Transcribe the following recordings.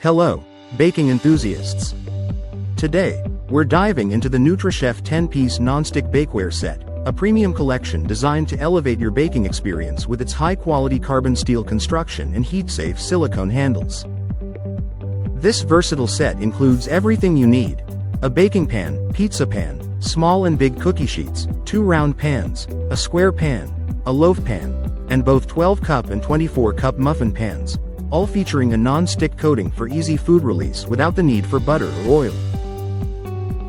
Hello, baking enthusiasts. Today, we're diving into the NutriChef 10-piece Nonstick Bakeware Set, a premium collection designed to elevate your baking experience with its high-quality carbon steel construction and heat-safe silicone handles. This versatile set includes everything you need: a baking pan, pizza pan, small and big cookie sheets, 2 round pans, a square pan, a loaf pan, and both 12-cup and 24-cup muffin pans, all featuring a non-stick coating for easy food release without the need for butter or oil.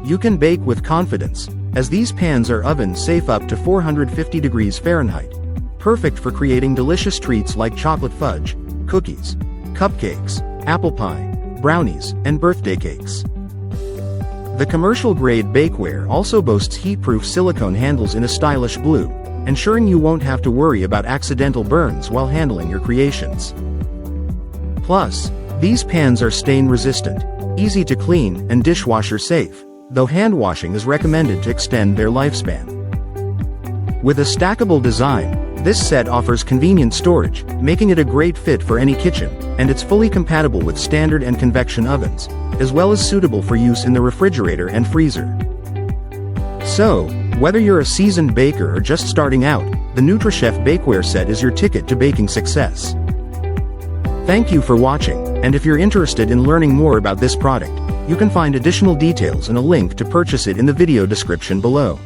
You can bake with confidence, as these pans are oven-safe up to 450 degrees Fahrenheit, perfect for creating delicious treats like chocolate fudge, cookies, cupcakes, apple pie, brownies, and birthday cakes. The commercial-grade bakeware also boasts heat-proof silicone handles in a stylish blue, ensuring you won't have to worry about accidental burns while handling your creations. Plus, these pans are stain-resistant, easy to clean, and dishwasher-safe, though hand washing is recommended to extend their lifespan. With a stackable design, this set offers convenient storage, making it a great fit for any kitchen, and it's fully compatible with standard and convection ovens, as well as suitable for use in the refrigerator and freezer. So, whether you're a seasoned baker or just starting out, the NutriChef Bakeware Set is your ticket to baking success. Thank you for watching, and if you're interested in learning more about this product, you can find additional details and a link to purchase it in the video description below.